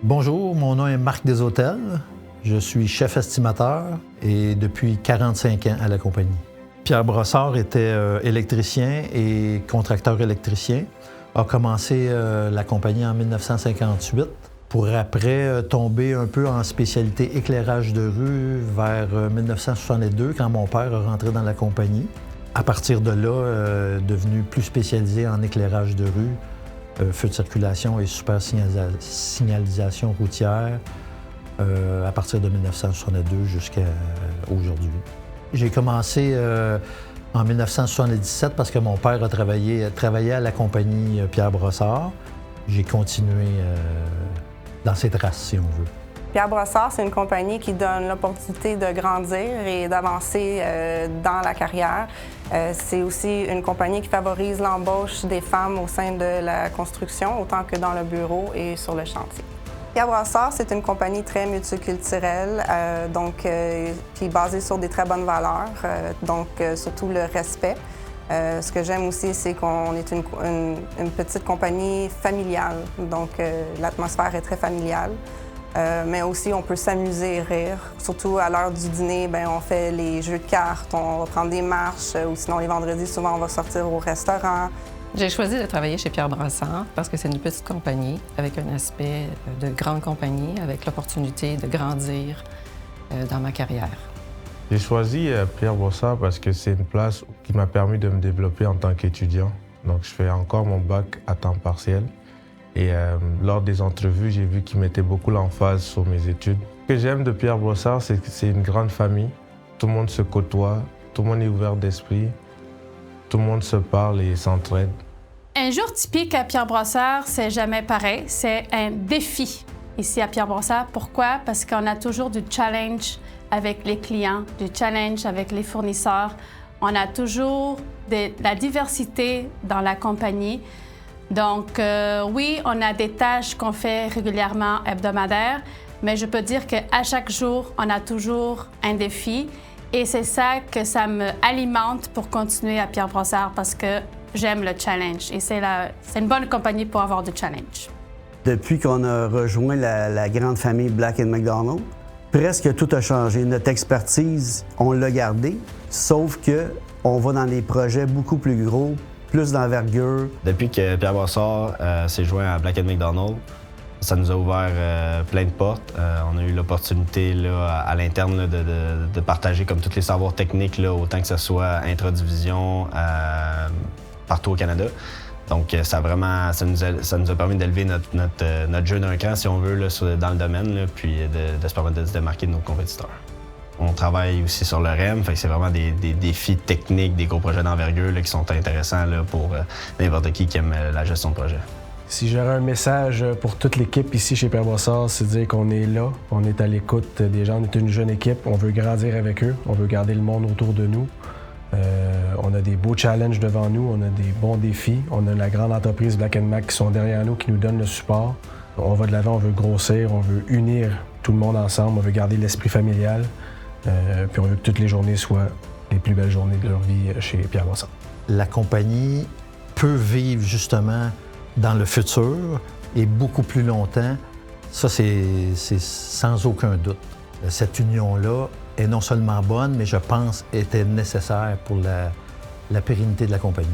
Bonjour, mon nom est Marc Deshôtels. Je suis chef estimateur et depuis 45 ans à la compagnie. Pierre Brossard était électricien et contracteur électricien. A commencé la compagnie en 1958 pour après tomber un peu en spécialité éclairage de rue vers 1962 quand mon père est rentré dans la compagnie. À partir de là, devenu plus spécialisé en éclairage de rue, feux de circulation et super signalisation routière à partir de 1962 jusqu'à aujourd'hui. J'ai commencé en 1977 parce que mon père travaillait à la compagnie Pierre Brossard. J'ai continué dans ses traces, si on veut. Pierre Brossard, c'est une compagnie qui donne l'opportunité de grandir et d'avancer dans la carrière. C'est aussi une compagnie qui favorise l'embauche des femmes au sein de la construction, autant que dans le bureau et sur le chantier. Pierre Brossard, c'est une compagnie très multiculturelle, qui est basée sur des très bonnes valeurs, surtout le respect. Ce que j'aime aussi, c'est qu'on est une petite compagnie familiale, donc l'atmosphère est très familiale. Mais aussi, on peut s'amuser et rire. Surtout à l'heure du dîner, on fait les jeux de cartes, on va prendre des marches, ou sinon les vendredis, souvent, on va sortir au restaurant. J'ai choisi de travailler chez Pierre Brossard parce que c'est une petite compagnie avec un aspect de grande compagnie, avec l'opportunité de grandir dans ma carrière. J'ai choisi Pierre Brossard parce que c'est une place qui m'a permis de me développer en tant qu'étudiant. Donc, je fais encore mon bac à temps partiel. Et lors des entrevues, j'ai vu qu'il mettait beaucoup l'emphase sur mes études. Ce que j'aime de Pierre Brossard, c'est que c'est une grande famille. Tout le monde se côtoie, tout le monde est ouvert d'esprit, tout le monde se parle et s'entraide. Un jour typique à Pierre Brossard, c'est jamais pareil. C'est un défi ici à Pierre Brossard. Pourquoi? Parce qu'on a toujours du challenge avec les clients, du challenge avec les fournisseurs. On a toujours de la diversité dans la compagnie. Donc, oui, on a des tâches qu'on fait régulièrement hebdomadaires, mais je peux dire qu'à chaque jour, on a toujours un défi. Et c'est ça que ça me alimente pour continuer à Pierre Brossard parce que j'aime le challenge. Et c'est une bonne compagnie pour avoir du challenge. Depuis qu'on a rejoint la grande famille Black & McDonald, presque tout a changé. Notre expertise, on l'a gardée, sauf qu'on va dans des projets beaucoup plus gros, plus d'envergure. Depuis que Pierre Brossard s'est joint à Black & McDonald, ça nous a ouvert plein de portes. On a eu l'opportunité à l'interne de partager comme tous les savoirs techniques, autant que ce soit intradivision partout au Canada. Donc ça nous a permis d'élever notre jeu d'un cran, si on veut, dans le domaine, puis de se permettre de se démarquer de nos compétiteurs. On travaille aussi sur le REM, c'est vraiment des défis techniques, des gros projets d'envergure qui sont intéressants pour n'importe qui aime la gestion de projet. Si j'aurais un message pour toute l'équipe ici chez Pierre Brossard, c'est de dire qu'on est là, on est à l'écoute des gens, on est une jeune équipe, on veut grandir avec eux, on veut garder le monde autour de nous. On a des beaux challenges devant nous, on a des bons défis, on a la grande entreprise Black & Mac qui sont derrière nous, qui nous donnent le support. On va de l'avant, on veut grossir, on veut unir tout le monde ensemble, on veut garder l'esprit familial. Puis on veut que toutes les journées soient les plus belles journées de leur vie chez Pierre Brossard. La compagnie peut vivre justement dans le futur et beaucoup plus longtemps. Ça, c'est sans aucun doute. Cette union-là est non seulement bonne, mais je pense était nécessaire pour la pérennité de la compagnie.